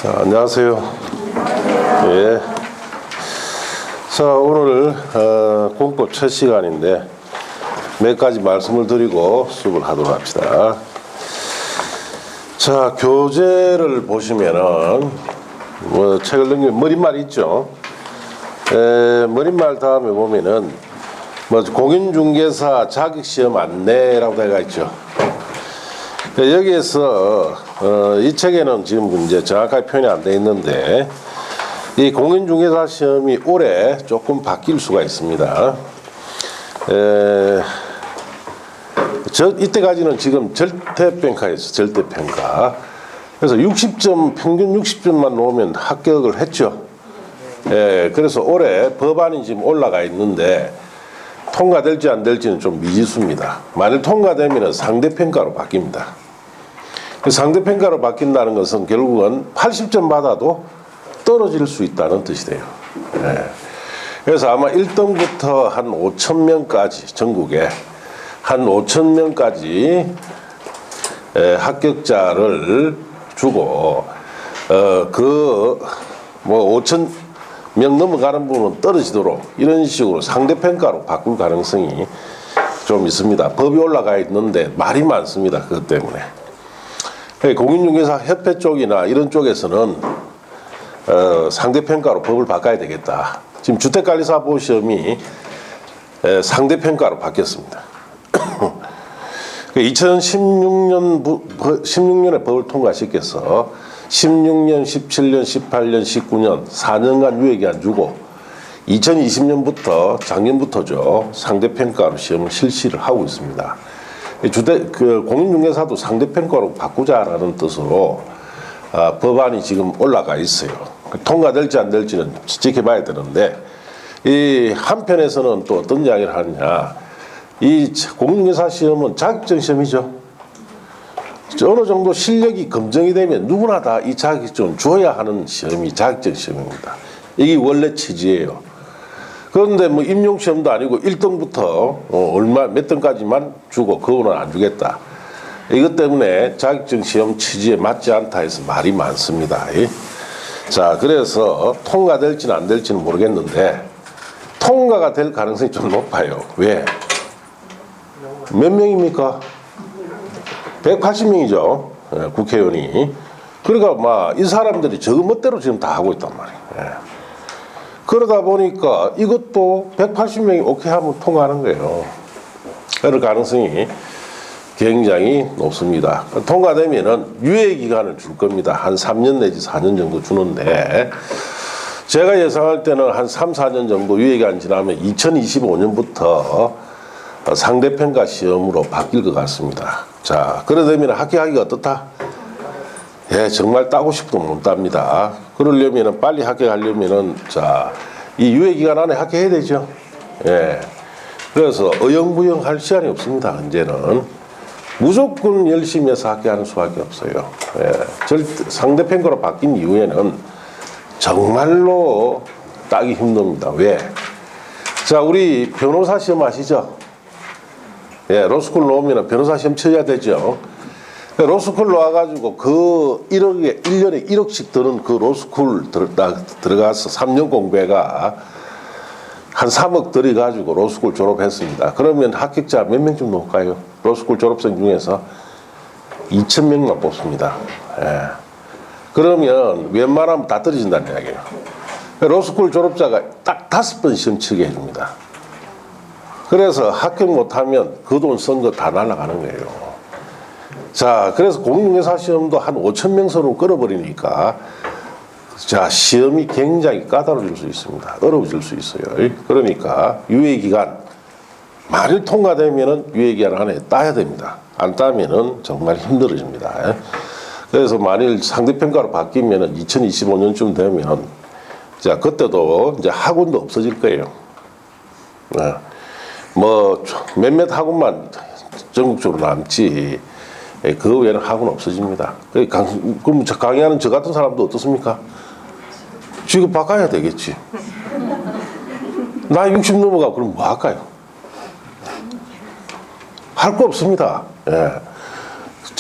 자, 안녕하세요. 예. 자, 오늘 공법 첫 시간인데 몇 가지 말씀을 드리고 수업을 하도록 합시다. 자, 교재를 보시면은 책을 넘기면 머릿말 있죠. 머릿말 다음에 보면은 공인중개사 자격시험 안내라고 되어 있죠. 여기에서 이 책에는 지금 이제 정확하게 표현이 안 되어 있는데 이 공인중개사 시험이 올해 조금 바뀔 수가 있습니다. 이때까지는 지금 절대평가였어요. 절대평가. 그래서 60점, 평균 60점만 놓으면 합격을 했죠. 그래서 올해 법안이 지금 올라가 있는데 통과될지 안 될지는 좀 미지수입니다. 만일 통과되면 상대평가로 바뀝니다. 상대평가로 바뀐다는 것은 결국은 80점 받아도 떨어질 수 있다는 뜻이 돼요. 그래서 아마 1등부터 한 5,000명까지 전국에 한 5,000명까지 합격자를 주고 5,000명 넘어가는 부분은 떨어지도록 이런 식으로 상대평가로 바꿀 가능성이 좀 있습니다. 법이 올라가 있는데 말이 많습니다. 그것 때문에. 공인중개사 협회 쪽이나 이런 쪽에서는 상대평가로 법을 바꿔야 되겠다. 지금 주택관리사 보시험이 상대평가로 바뀌었습니다. 2016년에 법을 통과시켜서 16년, 17년, 18년, 19년 4년간 유예기한 주고 2020년부터 작년부터죠. 상대평가로 시험을 실시를 하고 있습니다. 공인중개사도 상대평가로 바꾸자라는 뜻으로 법안이 지금 올라가 있어요. 통과될지 안 될지는 지켜봐야 되는데 이 한편에서는 또 어떤 이야기를 하느냐, 이 공인중개사 시험은 자격증 시험이죠. 어느 정도 실력이 검증이 되면 누구나 다 이 자격증을 줘야 하는 시험이 자격증 시험입니다. 이게 원래 취지예요. 그런데 임용시험도 아니고 1등부터 몇 등까지만 주고 그거는 안 주겠다. 이것 때문에 자격증 시험 취지에 맞지 않다 해서 말이 많습니다. 자, 그래서 통과될지는 안 될지는 모르겠는데 통과가 될 가능성이 좀 높아요. 왜? 몇 명입니까? 180명이죠. 국회의원이. 그러니까 이 사람들이 저거 멋대로 지금 다 하고 있단 말이에요. 그러다 보니까 이것도 180명이 오케이 하면 통과하는 거예요. 그럴 가능성이 굉장히 높습니다. 통과되면은 유예 기간을 줄 겁니다. 한 3년 내지 4년 정도 주는데 제가 예상할 때는 한 3, 4년 정도 유예 기간 지나면 2025년부터 상대평가 시험으로 바뀔 것 같습니다. 자, 그러되면 합격하기가 어떻다? 정말 따고 싶어도 못 땁니다. 그러려면 빨리 합격하려면은 이 유예 기간 안에 합격해야 되죠. 그래서 어영부영 할 시간이 없습니다. 이제는 무조건 열심히 해서 합격하는 수밖에 없어요. 상대평가로 바뀐 이후에는 정말로 따기 힘듭니다. 왜? 자, 우리 변호사 시험 아시죠? 로스쿨 나오면 변호사 시험 쳐야 되죠. 로스쿨 나와가지고 그 1년에 1억씩 드는 그 로스쿨 들어가서 3년 공부가 한 3억 들여가지고 로스쿨 졸업했습니다. 그러면 합격자 몇 명쯤 놓을까요? 로스쿨 졸업생 중에서 2,000명만 뽑습니다. 그러면 웬만하면 다 떨어진다는 이야기예요. 로스쿨 졸업자가 딱 5번 시험 치게 해줍니다. 그래서 합격 못하면 그 돈 쓴 거 다 날아가는 거예요. 자, 그래서 공인중개사 시험도 한 5,000명 서로 끌어버리니까 시험이 굉장히 까다로워질 수 있습니다. 어려워질 수 있어요. 그러니까 유예기간, 만일 통과되면은 유예기간 안에 따야 됩니다. 안 따면은 정말 힘들어집니다. 그래서 만일 상대평가로 바뀌면은 2025년쯤 되면 그때도 이제 학원도 없어질 거예요. 몇몇 학원만 전국적으로 남지 그 외에는 학원 없어집니다. 그럼 강의하는 저 같은 사람도 어떻습니까? 직업 바꿔야 되겠지. 나 60 넘어가 그럼 뭐 할까요? 할 거 없습니다.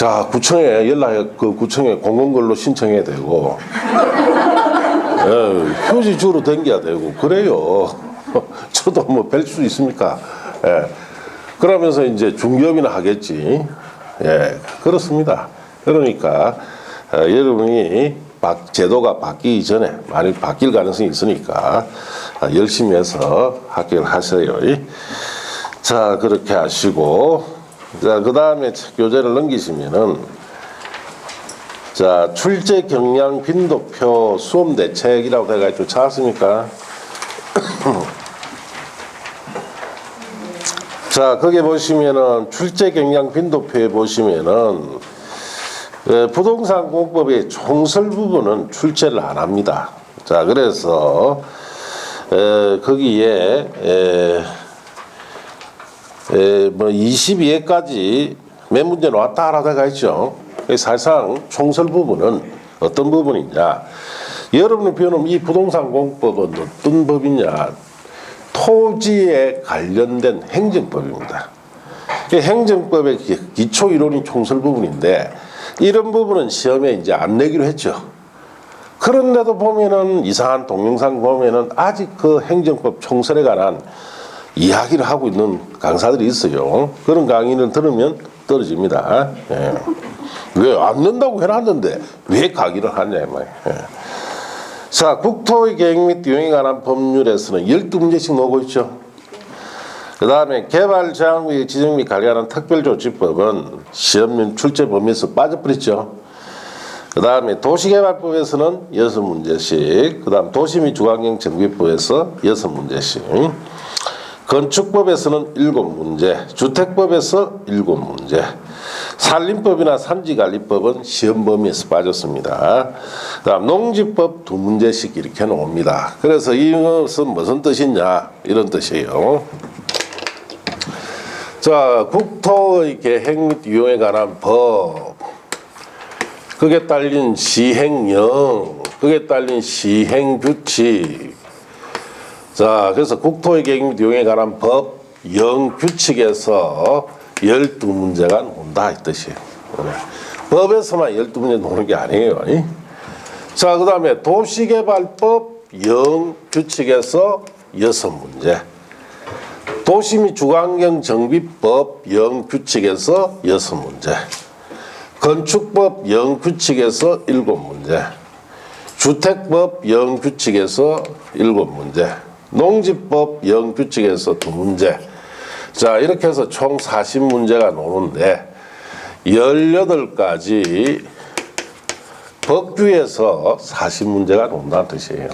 자, 구청에 구청에 공공근로 신청해야 되고, 휴지 주로 댕겨야 되고, 그래요. 저도 뭐 뵐 수 있습니까? 예. 그러면서 이제 중개업이나 하겠지. 예, 그렇습니다. 그러니까, 여러분이 제도가 바뀌기 전에, 많이 바뀔 가능성이 있으니까, 열심히 해서 합격을 하세요. 자, 그렇게 하시고, 자, 그 다음에 교재를 넘기시면은, 자, 출제 경량 빈도표 수험 대책이라고 내가 좀 찾았습니까? 자, 거기 보시면은, 출제 경량 빈도표에 보시면은, 부동산 공법의 총설 부분은 출제를 안 합니다. 자, 그래서, 거기에, 뭐 22회까지 몇 문제 나왔다라고 해가 있죠. 사실상 총설 부분은 어떤 부분이냐. 여러분이 배우는 이 부동산 공법은 어떤 법이냐. 토지에 관련된 행정법입니다. 행정법의 기초 이론이 총설 부분인데 이런 부분은 시험에 이제 안 내기로 했죠. 그런데도 보면은 이상한 동영상 보면은 아직 그 행정법 총설에 관한 이야기를 하고 있는 강사들이 있어요. 그런 강의를 들으면 떨어집니다. 예. 왜 안 낸다고 해놨는데 왜 강의를 하냐 이 말이에요. 예. 자, 국토의 계획 및 이용에 관한 법률에서는 12문제씩 나오고 있죠. 그 다음에 개발 제한 및 지정 및 관리하는 특별조치법은 시험 출제 범위에서 빠져버렸죠. 그 다음에 도시개발법에서는 6문제씩, 그 다음 도시 및 주거환경 정비법에서 6문제씩, 건축법에서는 7문제, 주택법에서 7문제, 산림법이나 산지관리법은 시험 범위에서 빠졌습니다. 그 다음 농지법 2문제씩 이렇게 나옵니다. 그래서 이것은 무슨 뜻이냐 이런 뜻이에요. 자, 국토의 계획 및 이용에 관한 법, 그게 딸린 시행령, 그게 딸린 시행규칙. 자, 그래서 국토의 계획 및 이용에 관한 법, 영규칙에서 12문제가 나온다 이 뜻이에요. 법에서만 12문제 나오는 게 아니에요. 자, 그 다음에 도시개발법 영규칙에서 6문제, 도시 및 주거환경 정비법 영규칙에서 6문제, 건축법 영규칙에서 7문제, 주택법 영규칙에서 7문제, 농지법 영규칙에서 2문제. 자, 이렇게 해서 총 40문제가 나오는데 18가지 법규에서 40문제가 나온다는 뜻이에요.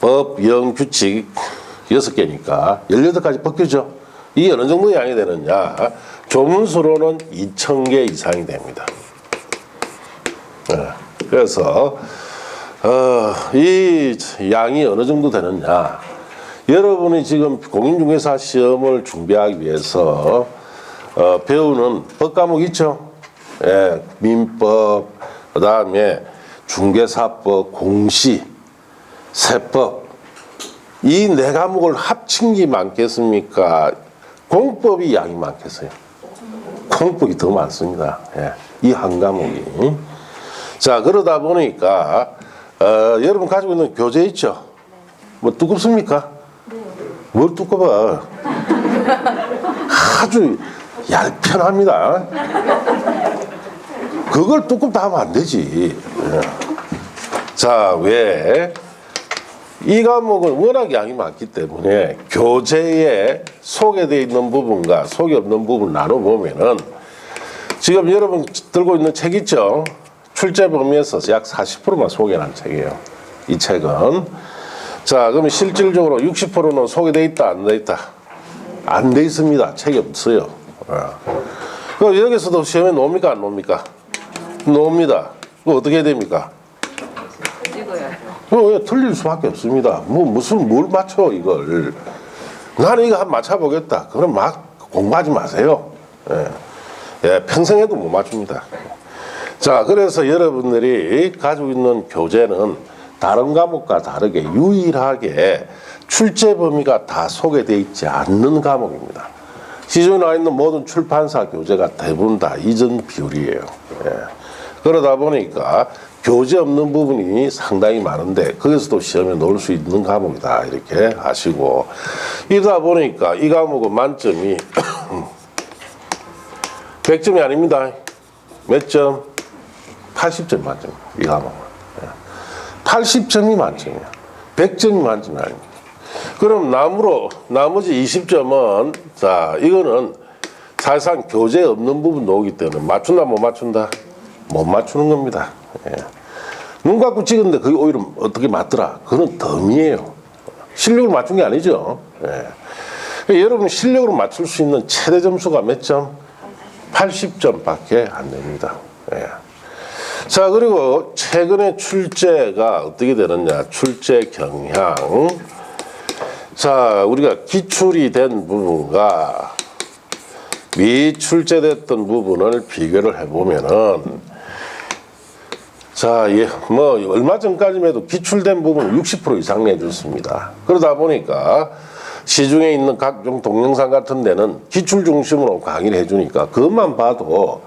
법 영규칙 6개니까 18가지 법규죠. 이게 어느 정도 양이 되느냐. 조문수로는 2000개 이상이 됩니다. 그래서 이 양이 어느 정도 되느냐. 여러분이 지금 공인중개사 시험을 준비하기 위해서 배우는 법과목 있죠. 예, 민법, 그 다음에 중개사법, 공시, 세법, 이 4과목을 합친 게 많겠습니까? 공법이 양이 많겠어요. 공법이 더 많습니다. 예, 이 한 과목이. 자, 그러다 보니까 여러분 가지고 있는 교재 있죠? 뭐 두껍습니까? 뭘 두꺼워? 아주 얄편합니다. 그걸 두껍다 하면 안 되지. 자, 왜? 이 과목은 워낙 양이 많기 때문에 교재에 소개되어 있는 부분과 소개 없는 부분 나눠보면은 지금 여러분 들고 있는 책 있죠? 출제 범위에서 약 40%만 소개한 책이에요. 이 책은. 자, 그러면 실질적으로 60%는 소개되어 있다, 안 되어 있다? 안 되어 있습니다. 책이 없어요. 그럼 여기서도 시험에 나옵니까, 안 나옵니까? 나옵니다. 그럼 어떻게 해야 됩니까? 찍어야죠. 틀릴 수밖에 없습니다. 뭘 맞춰, 이걸. 나는 이거 한번 맞춰보겠다. 그럼 막 공부하지 마세요. 예, 평생 해도 못 맞춥니다. 자, 그래서 여러분들이 가지고 있는 교재는 다른 과목과 다르게 유일하게 출제 범위가 다 소개되어 있지 않는 과목입니다. 시중에 나와 있는 모든 출판사 교재가 대부분 다 이전 비율이에요. 예. 그러다 보니까 교재 없는 부분이 상당히 많은데 거기서도 시험에 넣을 수 있는 과목이다 이렇게 하시고, 이러다 보니까 이 과목은 만점이 100점이 아닙니다. 몇 점? 80점 만점입니다. 이 과목은. 80점이 만점이야. 100점이 만점이 아닙니다. 그럼 나머지 20점은, 자, 이거는 사실상 교재 없는 부분 나오기 때문에 맞춘다, 못 맞춘다? 못 맞추는 겁니다. 예. 눈 감고 찍었는데 그게 오히려 어떻게 맞더라? 그건 덤이에요. 실력으로 맞춘 게 아니죠. 예. 그러니까 여러분 실력으로 맞출 수 있는 최대 점수가 몇 점? 80점밖에 안 됩니다. 예. 자, 그리고 최근에 출제가 어떻게 되느냐? 출제 경향. 자, 우리가 기출이 된 부분과 미출제됐던 부분을 비교를 해보면은, 자, 예, 뭐 얼마 전까지만 해도 기출된 부분을 60% 이상 내줬습니다. 그러다 보니까 시중에 있는 각종 동영상 같은 데는 기출 중심으로 강의를 해주니까 그것만 봐도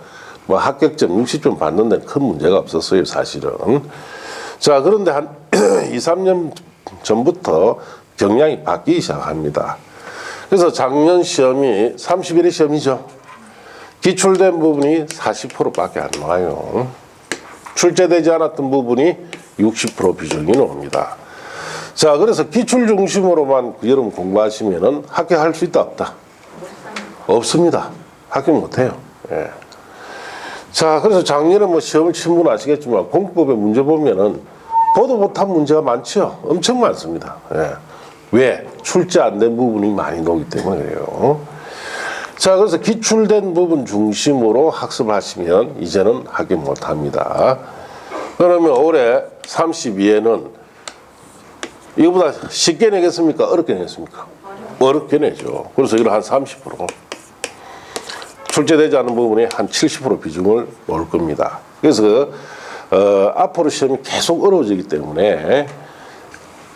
뭐 합격점 60점 받는 데는 큰 문제가 없었어요, 사실은. 자, 그런데 한 2, 3년 전부터 경향이 바뀌기 시작합니다. 그래서 작년 시험이 31회 시험이죠. 기출된 부분이 40%밖에 안 나와요. 출제되지 않았던 부분이 60% 비중이 나옵니다. 자, 그래서 기출 중심으로만 여러분 공부하시면은 합격할 수 있다, 없다? 없습니다. 합격 못해요. 예. 자, 그래서 작년에 뭐 시험을 친 분은 아시겠지만 공법의 문제 보면은 보도 못한 문제가 많죠. 엄청 많습니다. 예. 왜? 출제 안 된 부분이 많이 나오기 때문에 그래요. 자, 그래서 기출된 부분 중심으로 학습하시면 이제는 합격 못합니다. 그러면 올해 32회는 이거보다 쉽게 내겠습니까? 어렵게 내겠습니까? 어렵게 내죠. 그래서 이걸 한 30%. 출제되지 않은 부분이 한 70% 비중을 놓을 겁니다. 그래서 앞으로 시험이 계속 어려워지기 때문에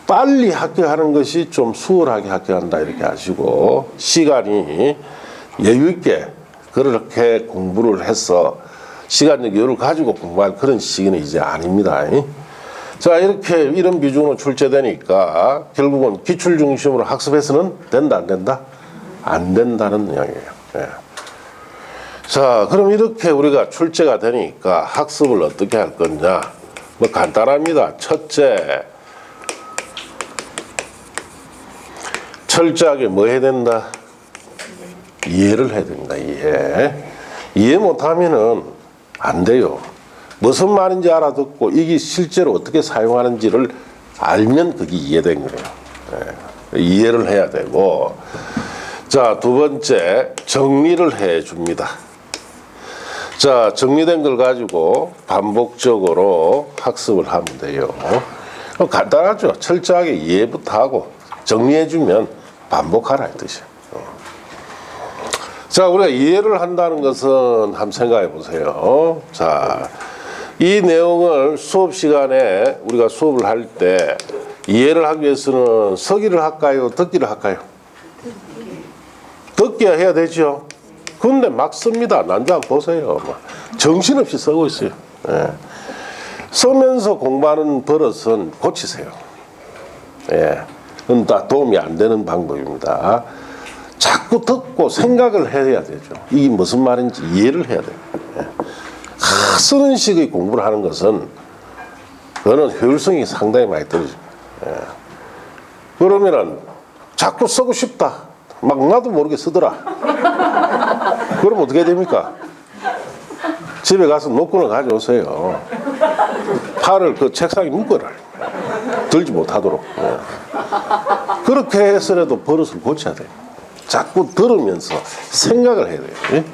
빨리 합격하는 것이 좀 수월하게 합격한다 이렇게 하시고, 시간이 여유 있게 그렇게 공부를 해서 시간적 여유를 가지고 공부할 그런 시기는 이제 아닙니다. 자, 이렇게 이런 비중으로 출제되니까 결국은 기출 중심으로 학습해서는 된다, 안 된다? 안 된다는 이야기예요. 예. 자, 그럼 이렇게 우리가 출제가 되니까 학습을 어떻게 할 거냐? 뭐 간단합니다. 첫째, 철저하게 뭐 해야 된다? 이해를 해야 됩니다. 이해 못하면은 안 돼요. 무슨 말인지 알아듣고 이게 실제로 어떻게 사용하는지를 알면 그게 이해된 거예요. 예. 이해를 해야 되고, 자, 두 번째, 정리를 해 줍니다. 자, 정리된 걸 가지고 반복적으로 학습을 하면 돼요. 간단하죠. 철저하게 이해부터 하고 정리해 주면 반복하라 이 뜻이에요. 자, 우리가 이해를 한다는 것은 한번 생각해 보세요. 자, 이 내용을 수업 시간에 우리가 수업을 할 때 이해를 하기 위해서는 서기를 할까요? 듣기를 할까요? 듣기야 해야 되죠. 근데 막 씁니다. 난자 보세요. 정신없이 쓰고 있어요. 예. 쓰면서 공부하는 버릇은 고치세요. 예. 그건 다 도움이 안 되는 방법입니다. 자꾸 듣고 생각을 해야 되죠. 이게 무슨 말인지 이해를 해야 돼요. 예. 쓰는 식의 공부를 하는 것은 그거는 효율성이 상당히 많이 떨어집니다. 예. 그러면은 자꾸 쓰고 싶다. 막 나도 모르게 쓰더라. 그럼 어떻게 됩니까? 집에 가서 노끈을 가져오세요. 팔을 그 책상에 묶어라. 들지 못하도록. 예. 그렇게 해서라도 버릇을 고쳐야 돼요. 자꾸 들으면서 생각을 해야 돼요. 예?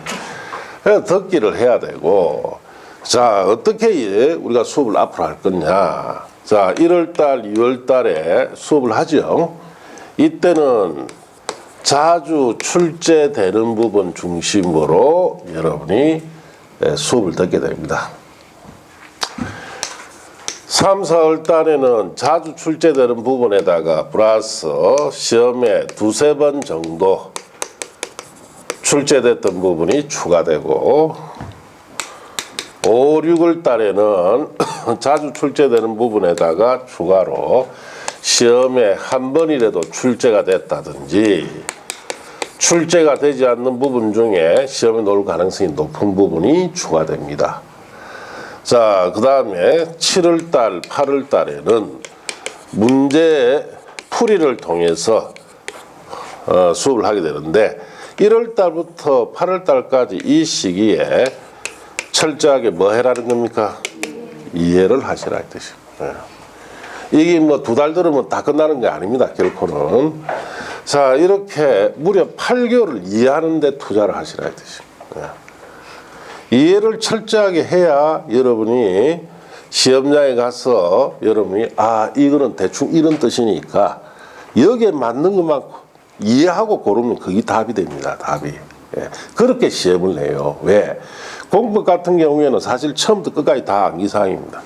그래서 듣기를 해야 되고, 자, 어떻게 우리가 수업을 앞으로 할 거냐. 자, 1월달, 2월달에 수업을 하죠. 이때는 자주 출제되는 부분 중심으로 여러분이 수업을 듣게 됩니다. 3, 4월 달에는 자주 출제되는 부분에다가 플러스 시험에 2, 3번 정도 출제됐던 부분이 추가되고 5, 6월 달에는 자주 출제되는 부분에다가 추가로 시험에 한 번이라도 출제가 됐다든지 출제가 되지 않는 부분 중에 시험에 나올 가능성이 높은 부분이 추가됩니다. 자, 그 다음에 7월 달, 8월 달에는 문제 풀이를 통해서 수업을 하게 되는데 1월 달부터 8월 달까지 이 시기에 철저하게 뭐 해라는 겁니까? 이해를 하시라 이 뜻입니다. 이게 뭐 2달 들으면 다 끝나는 게 아닙니다. 결코는. 자, 이렇게 무려 8개월을 이해하는 데 투자를 하시라 이 뜻입니다. 이해를 철저하게 해야 여러분이 시험장에 가서 여러분이 이거는 대충 이런 뜻이니까 여기에 맞는 것만 이해하고 고르면 그게 답이 됩니다. 답이. 그렇게 시험을 내요. 왜? 공법 같은 경우에는 사실 처음부터 끝까지 다 암기사항입니다.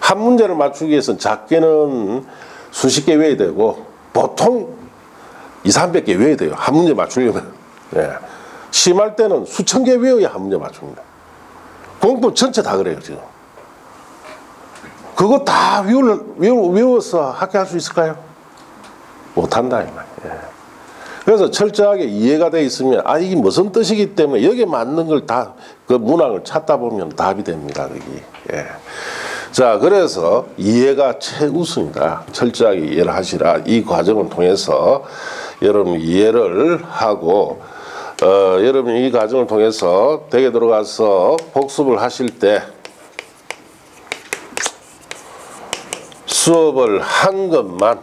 한 문제를 맞추기 위해서는 작게는 수십 개 외워야 되고 보통 200~300개 외워야 돼요. 한 문제 맞추려면. 심할 때는 수천 개 외워야 한 문제 맞춥니다. 공법 전체 다 그래요, 지금. 그거 다 외워서 학교할 수 있을까요? 못한다, 이 말이에요. 그래서 철저하게 이해가 돼 있으면 이게 무슨 뜻이기 때문에 여기에 맞는 걸 다 그 문항을 찾다 보면 답이 됩니다, 거기. 자, 그래서 이해가 최우선이다. 철저하게 이해를 하시라. 이 과정을 통해서 여러분 이해를 하고 여러분이 이 과정을 통해서 댁에 들어가서 복습을 하실 때 수업을 한 것만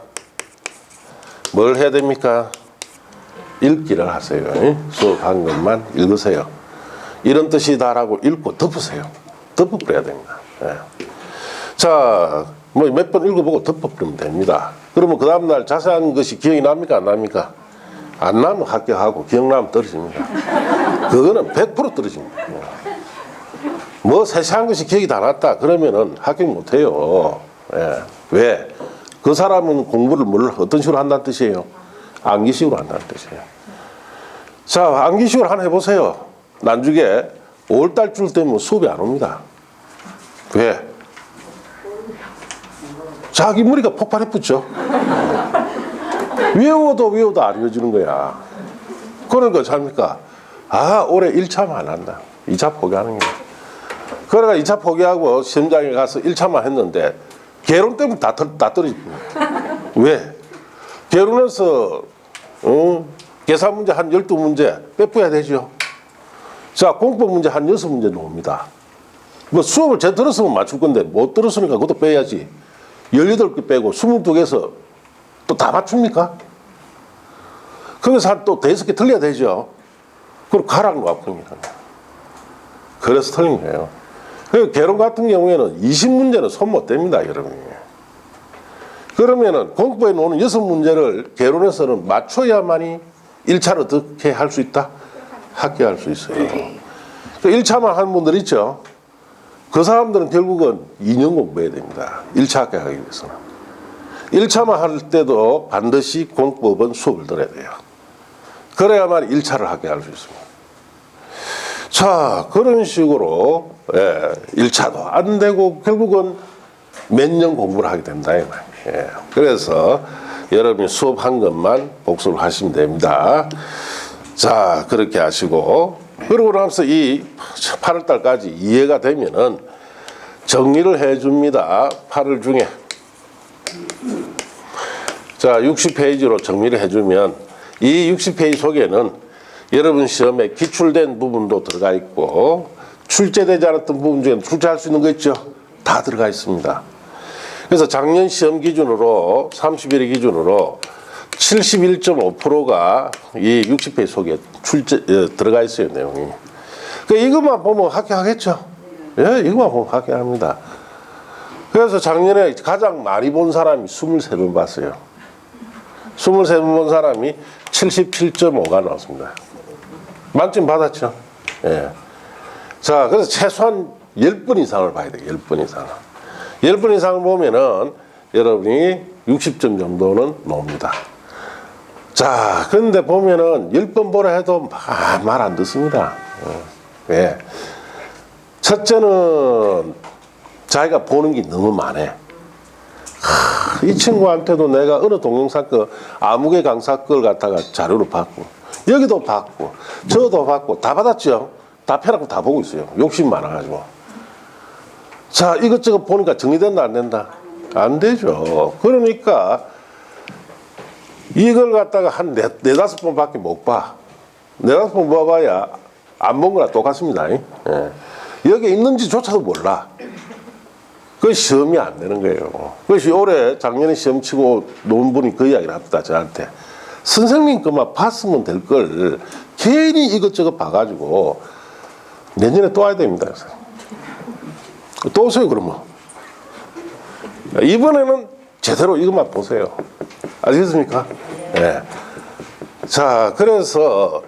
뭘 해야 됩니까? 읽기를 하세요. 수업한 것만 읽으세요. 이런 뜻이다라고 읽고 덮으세요. 덮어버려야 됩니다. 자, 뭐 몇 번 읽어보고 덮어버리면 됩니다. 그러면 그 다음날 자세한 것이 기억이 납니까? 안 납니까? 안 나면 합격하고 기억나면 떨어집니다. 그거는 100% 떨어집니다. 뭐 세세한 것이 기억이 다 났다 그러면은 합격 못해요. 왜? 그 사람은 공부를 어떤 식으로 한다는 뜻이에요? 암기식으로 한다는 뜻이에요. 자, 암기식으로 하나 해보세요. 나중에 5월달쯤 되면 수업이 안 옵니다. 왜? 자기 머리가 폭발해 붙죠. 외워도 안 이어지는 거야. 그러니까 잡니까? 올해 1차만 안 한다. 2차 포기하는 거야. 그러니까 2차 포기하고 시험장에 가서 1차만 했는데 개론 때문에 다 떨어집니다. 왜? 개론에서 계산 문제 한 12문제 빼줘야 되죠. 자, 공법 문제 한 6문제 나옵니다. 뭐 수업을 제대로 들었으면 맞출 건데 못 들었으니까 그것도 빼야지. 18개 빼고 22개에서 또 다 맞춥니까? 거기서 또 5개 틀려야 되죠. 그리고 가락 놔봅니다. 그래서 틀린 거예요. 그 개론 같은 경우에는 20문제는 손 못 댑니다, 여러분이. 그러면은 공부에 나오는 6문제를 개론에서는 맞춰야만이 1차를 어떻게 할 수 있다? 합격할 수 있어요. 그 1차만 하는 분들 있죠. 그 사람들은 결국은 2년 공부해야 됩니다. 1차 합격하기 위해서는. 1차만 할 때도 반드시 공법은 수업을 들어야 돼요. 그래야만 1차를 합격할 수 있습니다. 자, 그런 식으로 1차도 안 되고 결국은 몇 년 공부를 하게 된다. 그래서 여러분이 수업한 것만 복습을 하시면 됩니다. 자, 그렇게 하시고 그러고 나서 이 8월 달까지 이해가 되면은 정리를 해줍니다. 8월 중에. 자, 60페이지로 정리를 해주면 이 60페이지 속에는 여러분 시험에 기출된 부분도 들어가 있고 출제되지 않았던 부분 중에 출제할 수 있는 거 있죠? 다 들어가 있습니다. 그래서 작년 시험 기준으로 31일 기준으로 71.5%가 이 60페이지 속에 들어가 있어요, 내용이. 그러니까 이것만 보면 합격하겠죠? 이것만 보면 합격합니다. 그래서 작년에 가장 많이 본 사람이 23번 봤어요. 23번 본 사람이 77.5가 나왔습니다. 만점 받았죠? 자, 그래서 최소한 10번 이상을 봐야 돼요. 10번 이상을. 10번 이상을 보면은 여러분이 60점 정도는 나옵니다. 자, 그런데 보면은 10번 보라 해도 말 안 듣습니다. 왜? 첫째는 자기가 보는 게 너무 많아. 이 친구한테도 내가 어느 동영상 거 아무개 강사 걸 갖다가 자료로 받고 여기도 받고 저도 받고 다 받았죠. 다 펴놓고 다 보고 있어요. 욕심 많아가지고. 자, 이것저것 보니까 정리된다 안 된다? 안 되죠. 그러니까 이걸 갖다가 한 네다섯 번밖에 못 봐. 네다섯 번 봐봐야 안 본 거랑 똑같습니다. 예. 여기에 있는지조차도 몰라. 그 시험이 안 되는 거예요. 그것이 올해 작년에 시험 치고 논 분이 그 이야기를 합니다. 저한테. 선생님 것만 봤으면 될 걸 괜히 이것저것 봐가지고 내년에 또 와야 됩니다. 또 오세요 그러면. 이번에는 제대로 이것만 보세요. 아시겠습니까? 네. 자, 그래서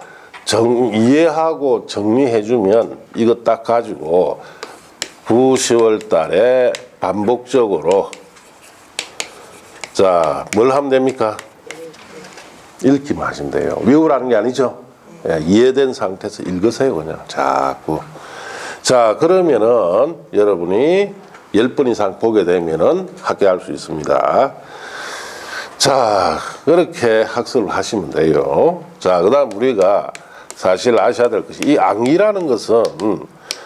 이해하고 정리해주면 이거 딱 가지고 9, 10월 달에 반복적으로 자, 뭘 하면 됩니까? 읽기만 하시면 돼요. 외우라는 게 아니죠. 예, 이해된 상태에서 읽으세요 그냥 자꾸. 자, 그러면은 여러분이 10번 이상 보게 되면은 합격할 수 있습니다. 자, 그렇게 학습을 하시면 돼요. 자, 그 다음 우리가 사실 아셔야 될 것이 이 암기라는 것은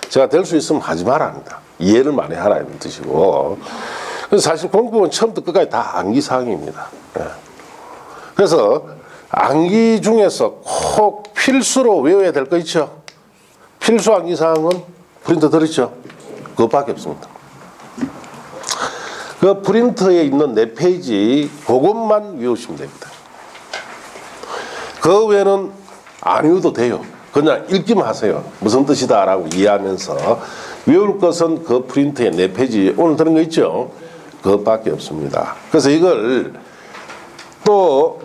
제가 될 수 있으면 하지 말랍니다. 이해를 많이 하라 이런 뜻이고. 그래서 사실 공부는 처음부터 끝까지 다 암기사항입니다. 예. 그래서 암기 중에서 꼭 필수로 외워야 될 거 있죠. 필수 암기사항은 프린터 들었죠. 그것밖에 없습니다. 그 프린터에 있는 4페이지 그것만 외우시면 됩니다. 그 외에는 안 외워도 돼요. 그냥 읽기만 하세요. 무슨 뜻이다 라고 이해하면서 외울 것은 그 프린터에 4페이지 오늘 들은 거 있죠. 그것밖에 없습니다. 그래서 이걸 또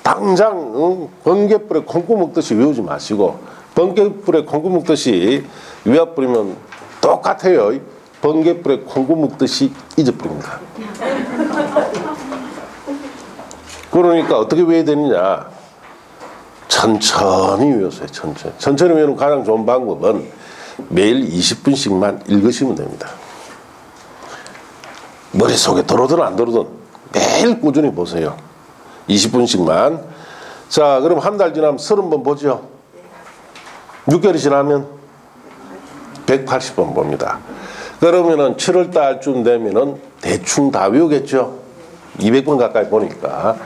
당장 번개불에 콩고 먹듯이 외우지 마시고 번개불에 콩고 먹듯이 외워버리면 똑같아요. 번개불에 콩고 먹듯이 잊어버립니다. 그러니까 어떻게 외워야 되느냐. 천천히 외우세요. 천천히 외우는 가장 좋은 방법은 매일 20분씩만 읽으시면 됩니다. 머릿속에 들어오든 안 들어오든 매일 꾸준히 보세요. 20분씩만. 자, 그럼 한 달 지나면 30번 보죠. 6개월이 지나면 180번 봅니다. 그러면은 7월 달쯤 되면은 대충 다 외우겠죠. 200번 가까이 보니까.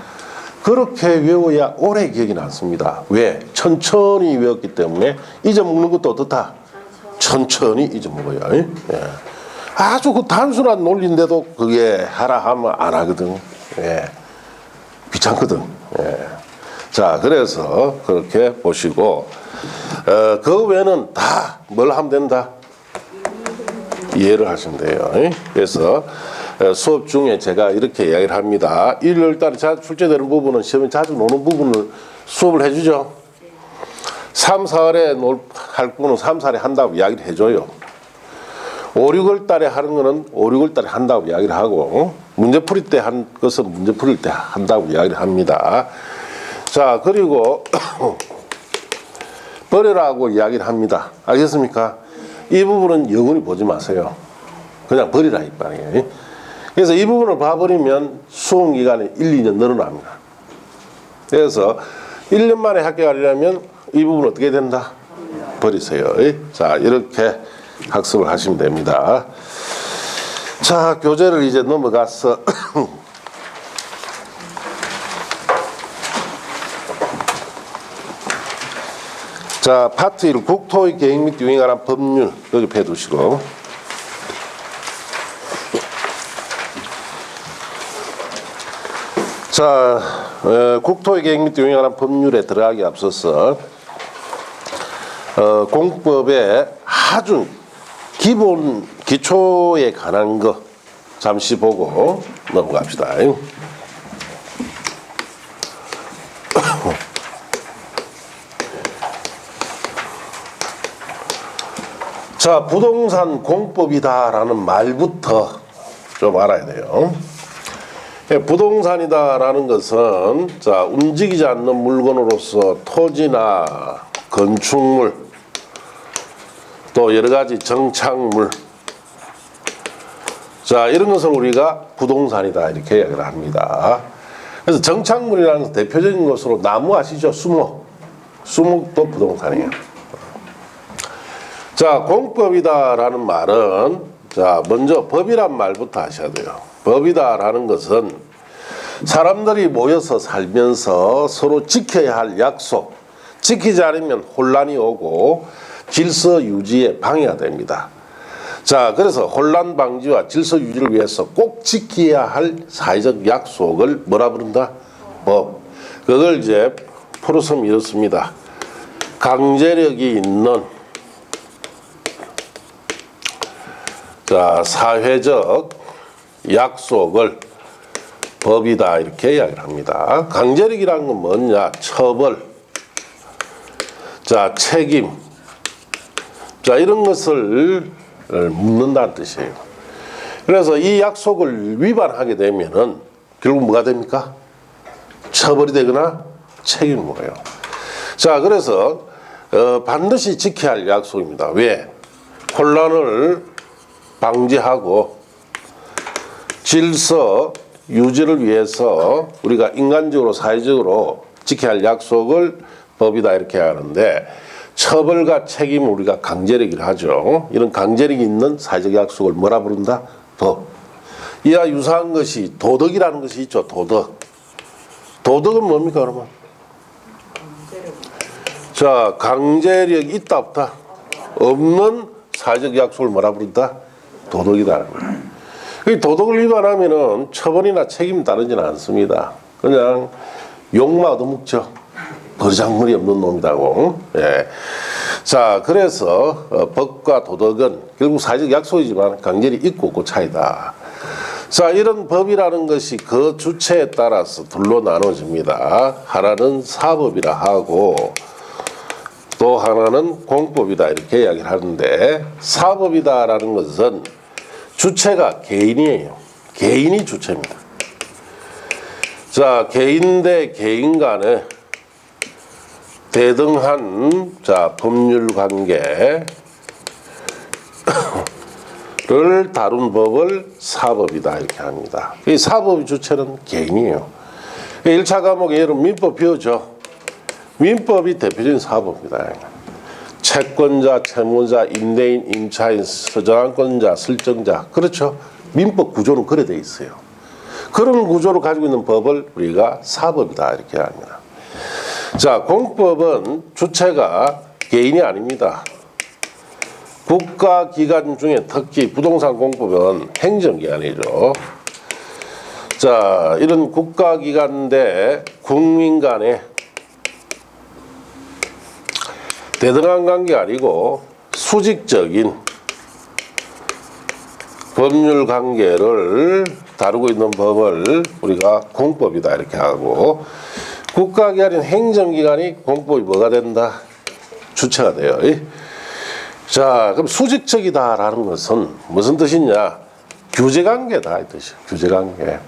그렇게 외워야 오래 기억이 남습니다. 왜? 천천히 외웠기 때문에 잊어먹는 것도 어떻다? 천천히 잊어먹어요. 예. 아주 그 단순한 논리인데도 그게 하라 하면 안 하거든. 예. 귀찮거든. 예. 자, 그래서 그렇게 보시고 그 외에는 다 뭘 하면 된다? 이해를 하시면 돼요. 그래서 수업 중에 제가 이렇게 이야기를 합니다. 일요일 달에 출제되는 부분은 시험에 자주 노는 부분을 수업을 해주죠. 3, 4월에 할 부분은 3, 4월에 한다고 이야기를 해줘요. 5, 6월 달에 하는 거는 5, 6월 달에 한다고 이야기를 하고 문제 풀이 때 한 것은 문제 풀일 때 한다고 이야기를 합니다. 자, 그리고 버리라고 이야기를 합니다. 알겠습니까? 이 부분은 영원히 보지 마세요. 그냥 버리라 이 말이에요. 그래서 이 부분을 봐버리면 수험 기간이 1, 2년 늘어납니다. 그래서 1년 만에 합격하려면 이 부분 어떻게 된다? 버리세요. 자, 이렇게 학습을 하시면 됩니다. 자, 교재를 이제 넘어가서 자, 파트 1 국토의 계획 및 유행에 관한 법률 여기 펴두시고 자, 국토의 계획 및 유행에 관한 법률에 들어가기 앞서서 공법의 아주 기본 기초에 관한 거 잠시 보고 넘어갑시다. 자, 부동산 공법이다라는 말부터 좀 알아야 돼요. 부동산이다라는 것은 자, 움직이지 않는 물건으로서 토지나 건축물 또 여러 가지 정착물 자, 이런 것을 우리가 부동산이다 이렇게 이야기를 합니다. 그래서 정착물이라는 대표적인 것으로 나무 아시죠? 수목도 부동산이에요. 자, 공법이다라는 말은 자, 먼저 법이란 말부터 하셔야 돼요. 법이다라는 것은 사람들이 모여서 살면서 서로 지켜야 할 약속, 지키지 않으면 혼란이 오고 질서 유지에 방해가 됩니다. 자, 그래서 혼란 방지와 질서 유지를 위해서 꼭 지켜야 할 사회적 약속을 뭐라 부른다? 법. 그걸 이제 풀어서 이렇습니다. 강제력이 있는 자, 사회적 약속을 법이다 이렇게 이야기를 합니다. 강제력이라는 건 뭐냐? 처벌, 자, 책임, 자, 이런 것을 묻는다는 뜻이에요. 그래서 이 약속을 위반하게 되면은 결국 뭐가 됩니까? 처벌이 되거나 책임이 뭐예요. 자, 그래서 반드시 지켜야 할 약속입니다. 왜? 혼란을 방지하고 질서 유지를 위해서 우리가 인간적으로 사회적으로 지켜야 할 약속을 법이다 이렇게 하는데 처벌과 책임을 우리가 강제력이라 하죠. 이런 강제력이 있는 사회적 약속을 뭐라 부른다? 법. 이와 유사한 것이 도덕이라는 것이 있죠. 도덕은 뭡니까 그러면? 자, 강제력이 있다 없다? 없는 사회적 약속을 뭐라 부른다? 도덕이다. 도덕을 위반하면은 처벌이나 책임 따르지는 않습니다. 그냥 욕만 얻어먹죠. 버르장머리 없는 놈이라고. 예. 자, 그래서 법과 도덕은 결국 사회적 약속이지만 강제력이 있고 없고 차이다. 자, 이런 법이라는 것이 그 주체에 따라서 둘로 나눠집니다. 하나는 사법이라 하고 또 하나는 공법이다 이렇게 이야기를 하는데 사법이다라는 것은 주체가 개인이에요. 개인이 주체입니다. 자, 개인 대 개인 간에 대등한 자, 법률 관계를 다룬 법을 사법이다 이렇게 합니다. 이 사법의 주체는 개인이에요. 1차 과목에 여러분 민법 배우죠. 민법이 대표적인 사법입니다. 채권자, 채무자, 임대인, 임차인, 서정권자, 설정자. 그렇죠. 민법 구조는 그래 돼 있어요. 그런 구조를 가지고 있는 법을 우리가 사법이다 이렇게 합니다. 자, 공법은 주체가 개인이 아닙니다. 국가기관 중에 특히 부동산 공법은 행정기관이죠. 자, 이런 국가기관 대 국민 간의 대등한 관계가 아니고 수직적인 법률 관계를 다루고 있는 법을 우리가 공법이다 이렇게 하고 국가기관인 행정기관이 공법이 뭐가 된다? 주체가 돼요. 자, 그럼 수직적이다라는 것은 무슨 뜻이냐? 규제관계다 이 뜻이에요. 규제관계.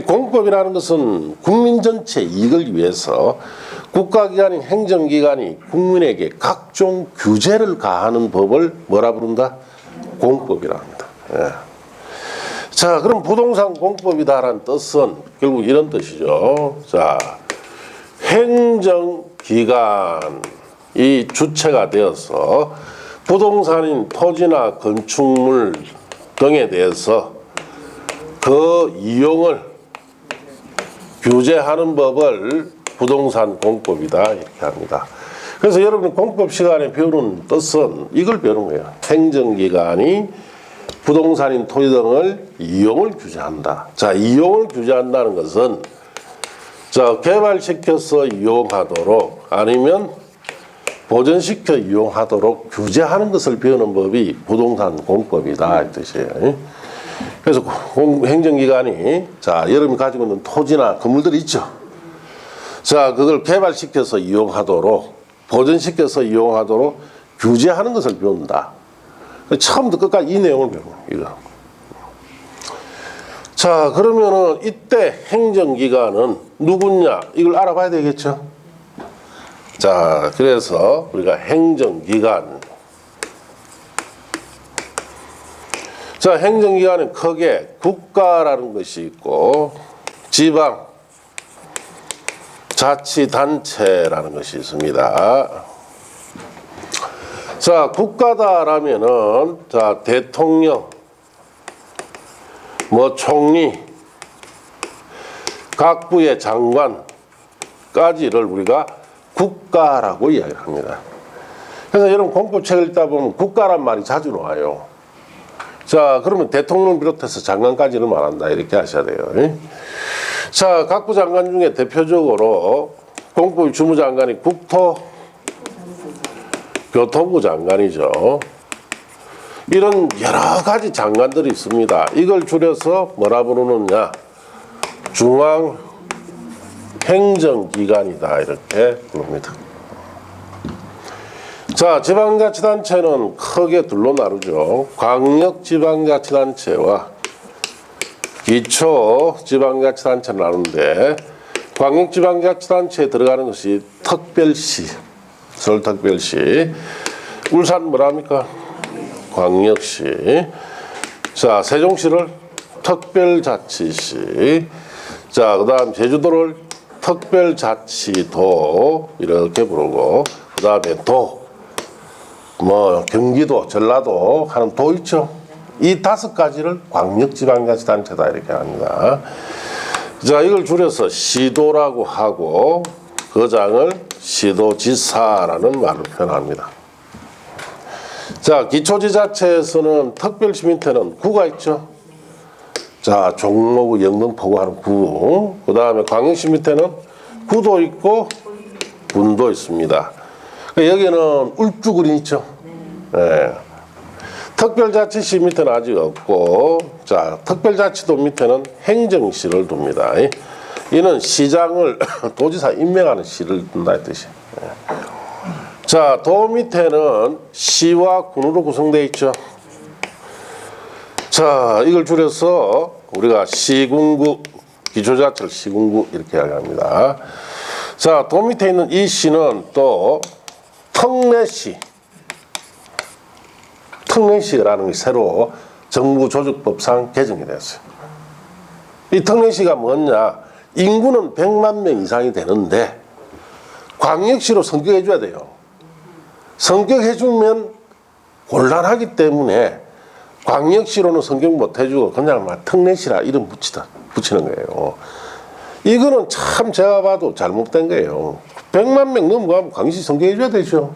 공법이라는 것은 국민 전체 이익을 위해서 국가기관인 행정기관이 국민에게 각종 규제를 가하는 법을 뭐라 부른다? 공법이라 합니다. 예. 자, 그럼 부동산 공법이다라는 뜻은 결국 이런 뜻이죠. 자, 행정기관이 주체가 되어서 부동산인 토지나 건축물 등에 대해서 그 이용을 규제하는 법을 부동산 공법이다 이렇게 합니다. 그래서 여러분 공법 시간에 배우는 뜻은 이걸 배우는 거예요. 행정기관이 부동산인 토지 등을 이용을 규제한다. 자, 이용을 규제한다는 것은 자, 개발시켜서 이용하도록 아니면 보존시켜 이용하도록 규제하는 것을 배우는 법이 부동산 공법이다 이 뜻이에요. 그래서 행정기관이 자, 여러분이 가지고 있는 토지나 건물들이 있죠. 자, 그걸 개발시켜서 이용하도록 보존시켜서 이용하도록 규제하는 것을 배운다. 처음부터 끝까지 이 내용을 배우는 거예요. 자, 그러면은 이때 행정기관은 누구냐? 이걸 알아봐야 되겠죠? 자, 그래서 우리가 행정기관. 자, 행정기관은 크게 국가라는 것이 있고 지방, 자치단체라는 것이 있습니다. 자, 국가다라면은 자, 대통령, 뭐 총리, 각 부의 장관까지를 우리가 국가라고 이야기합니다. 그래서 여러분 공법책을 읽다 보면 국가란 말이 자주 나와요. 자, 그러면 대통령을 비롯해서 장관까지는 말한다 이렇게 하셔야 돼요. 자, 각부 장관 중에 대표적으로 공법위 주무장관이 국토교통부 장관이죠. 이런 여러 가지 장관들이 있습니다. 이걸 줄여서 뭐라 부르느냐? 중앙행정기관이다 이렇게 부릅니다. 자, 지방자치단체는 크게 둘로 나누죠. 광역지방자치단체와 기초지방자치단체를 나누는데 광역지방자치단체에 들어가는 것이 특별시, 서울특별시, 울산 뭐랍니까? 광역시. 자, 세종시를 특별자치시. 자, 그 다음 제주도를 특별자치도 이렇게 부르고 그 다음에 도, 뭐 경기도, 전라도 하는 도 있죠. 이 5가지를 광역지방자치단체다 이렇게 합니다. 자, 이걸 줄여서 시도라고 하고 거장을 시도지사라는 말로 표현합니다. 자, 기초지자체에서는 특별시 밑에는 구가 있죠. 자, 종로구, 영등포구 하는 구. 그 다음에 광역시 밑에는 구도 있고 군도 있습니다. 여기는 울주군이 있죠. 네. 특별자치시 밑에는 아직 없고, 자, 특별자치도 밑에는 행정시를 둡니다. 이는 시장을 도지사 임명하는 시를 둔다 이 뜻이에요. 자, 도 밑에는 시와 군으로 구성되어 있죠. 자, 이걸 줄여서 우리가 시군구, 기초자치를 시군구 이렇게 이야기합니다. 자, 도 밑에 있는 이 시는 또 특례시, 특례시라는 게 새로 정부조직법상 개정이 되었어요. 이 특례시가 뭐냐? 인구는 100만 명 이상이 되는데 광역시로 성격해 줘야 돼요. 성격해 주면 곤란하기 때문에 광역시로는 성격 못 해주고 그냥 막 특례시라 이름 붙이는 거예요. 이거는 참 제가 봐도 잘못된 거예요. 100만 명 넘어가면 광역시 성격해 줘야 되죠.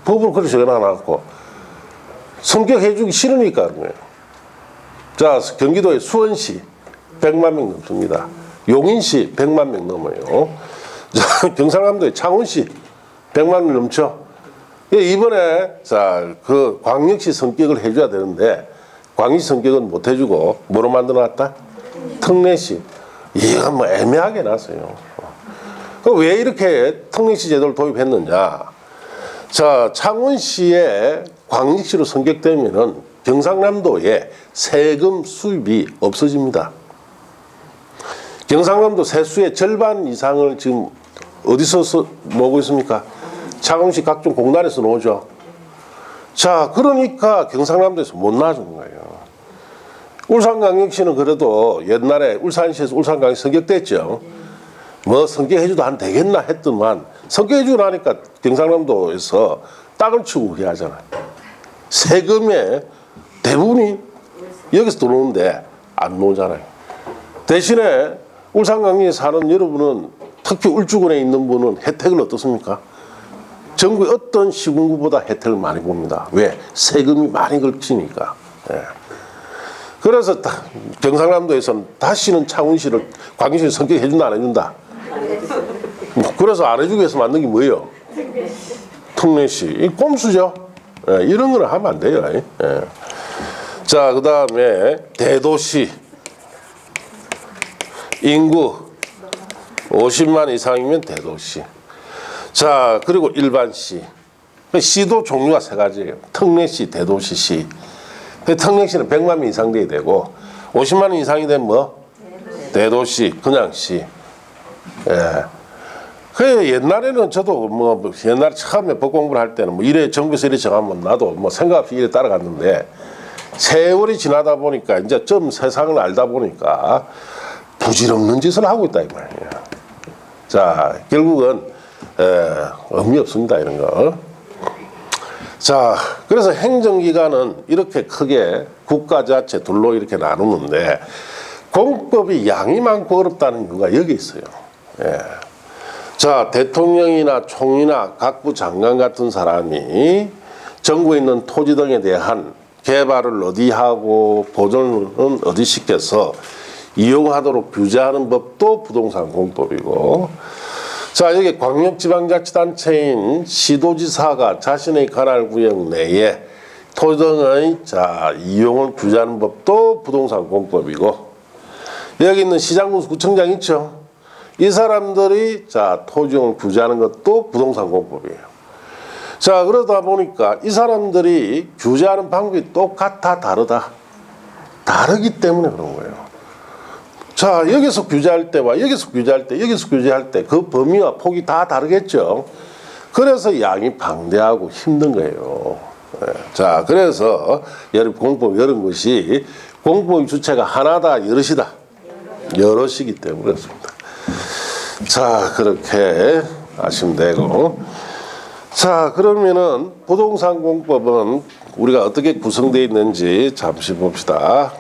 법으로 그렇게 적어놔놓고 성격해 주기 싫으니까 그런 거예요. 자, 경기도의 수원시 100만 명 넘습니다. 용인시 100만 명 넘어요. 자, 경상남도의 창원시 100만 명 넘죠. 이번에 자, 그 광역시 성격을 해줘야 되는데 광역시 성격은 못 해주고 뭐로 만들어놨다? 특례시. 이건 뭐 애매하게 놨어요. 왜 이렇게 특례시 제도를 도입했느냐? 자, 창원시에 광역시로 성격되면은 경상남도에 세금 수입이 없어집니다. 경상남도 세수의 절반 이상을 지금 어디서 모으고 있습니까? 창원시 각종 공단에서 놓죠. 자, 그러니까 경상남도에서 못 놔주는 거예요. 울산광역시는 그래도 옛날에 울산시에서 울산광역시 성격됐죠. 뭐 성격해줘도 안 되겠나 했더만 성격해주고 나니까 경상남도에서 땅을 치고 그렇게 하잖아요. 세금의 대부분이 여기서 들어오는데 안 나오잖아요. 대신에 울산광역에 사는 여러분은 특히 울주군에 있는 분은 혜택을 어떻습니까? 전국의 어떤 시군구보다 혜택을 많이 봅니다. 왜? 세금이 많이 걸치니까. 예. 그래서 경상남도에서는 다시는 창원시를 광역시를 성격해 준다 안 해준다. 그래서 안 해주기 위해서 만든 게 뭐예요? 특례시. 이 꼼수죠. 예, 이런 거는 하면 안 돼요. 예. 자, 그 다음에 대도시. 인구 50만 이상이면 대도시. 자, 그리고 일반시. 시도 종류가 3가지예요. 특례시, 대도시, 시. 특례시는 100만 명 이상 돼야 되고 50만 원 이상이 되면 뭐? 대도시, 그냥 시. 예. 그 옛날에는 저도 뭐 옛날에 처음에 법 공부를 할 때는 뭐 이래 정부에서 이래 정하면 나도 뭐 생각 없이 이래 따라갔는데 세월이 지나다 보니까 이제 좀 세상을 알다 보니까 부질없는 짓을 하고 있다 이 말이에요. 자, 결국은 의미 없습니다 이런 거. 자, 그래서 행정기관은 이렇게 크게 국가 자체 둘로 이렇게 나누는데 공법이 양이 많고 어렵다는 이유가 여기 있어요. 예. 자, 대통령이나 총리나 각부 장관 같은 사람이 정부에 있는 토지 등에 대한 개발을 어디 하고 보존은 어디 시켜서 이용하도록 규제하는 법도 부동산 공법이고, 자, 여기 광역지방자치단체인 시도지사가 자신의 관할 구역 내에 토지 등의 이용을 규제하는 법도 부동산 공법이고, 여기 있는 시장군 구청장 있죠? 이 사람들이 토지용을 규제하는 것도 부동산 공법이에요. 자, 그러다 보니까 이 사람들이 규제하는 방법이 똑같아 다르다. 다르기 때문에 그런 거예요. 자, 여기서 규제할 때와 여기서 규제할 때, 여기서 규제할 때 그 범위와 폭이 다 다르겠죠. 그래서 양이 방대하고 힘든 거예요. 자, 그래서 공법 이런 것이 공법의 주체가 하나다, 여럿이다. 여럿이기 때문에 그렇습니다. 자, 그렇게 아시면 되고. 자, 그러면은 부동산 공법은 우리가 어떻게 구성되어 있는지 잠시 봅시다.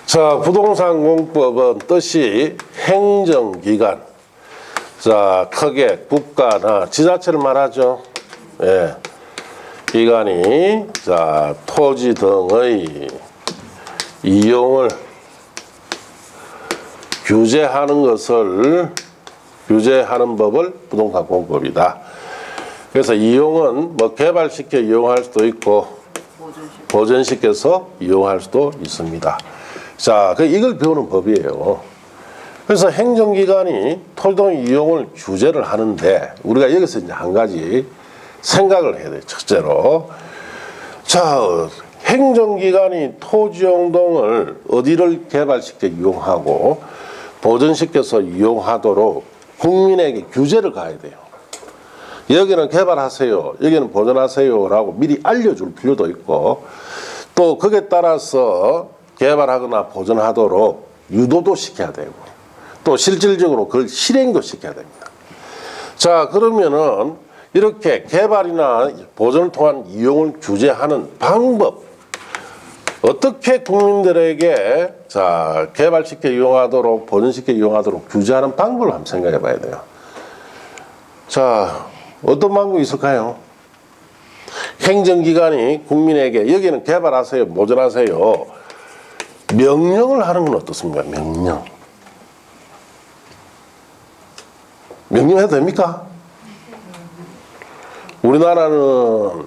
자, 부동산 공법은 뜻이 행정기관, 자, 크게 국가나 지자체를 말하죠. 예. 기관이 토지 등의 이용을 규제하는 법을 부동산 공법이다. 그래서 이용은 뭐 개발시켜 이용할 수도 있고 보존시켜서 이용할 수도 있습니다. 자, 이걸 배우는 법이에요. 그래서 행정기관이 토지 등 이용을 규제를 하는데 우리가 여기서 이제 한 가지 생각을 해야 돼요. 첫째로, 자, 행정기관이 토지용 등을 어디를 개발시켜 이용하고 보존시켜서 이용하도록 국민에게 규제를 가야 돼요. 여기는 개발하세요, 여기는 보존하세요라고 미리 알려줄 필요도 있고, 또 거기에 따라서 개발하거나 보존하도록 유도도 시켜야 되고, 또 실질적으로 그걸 실행도 시켜야 됩니다. 자, 그러면은 이렇게 개발이나 보존을 통한 이용을 규제하는 방법, 어떻게 국민들에게 개발시켜 이용하도록 보존시켜 이용하도록 규제하는 방법을 한번 생각해 봐야 돼요. 자, 어떤 방법이 있을까요? 행정기관이 국민에게 여기는 개발하세요, 보존하세요, 명령을 하는 건 어떻습니까? 명령해도 됩니까? 우리나라는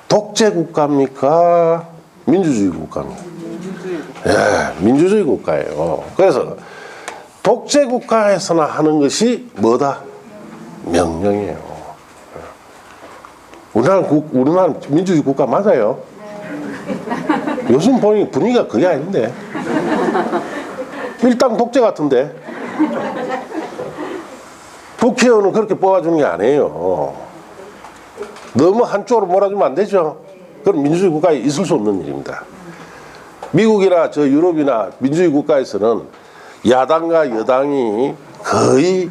독재 국가입니까? 민주주의 국가입니까? 예, 민주주의 국가예요. 그래서 독재 국가에서나 하는 것이 뭐다? 명령이에요. 우리나라 민주주의 국가 맞아요? 요즘 보니 분위기가 그게 아닌데. 일당 독재 같은데. 국회의원은 그렇게 뽑아주는 게 아니에요. 너무 한쪽으로 몰아주면 안 되죠. 그럼 민주주의 국가에 있을 수 없는 일입니다. 미국이나 유럽이나 민주주의 국가에서는 야당과 여당이 거의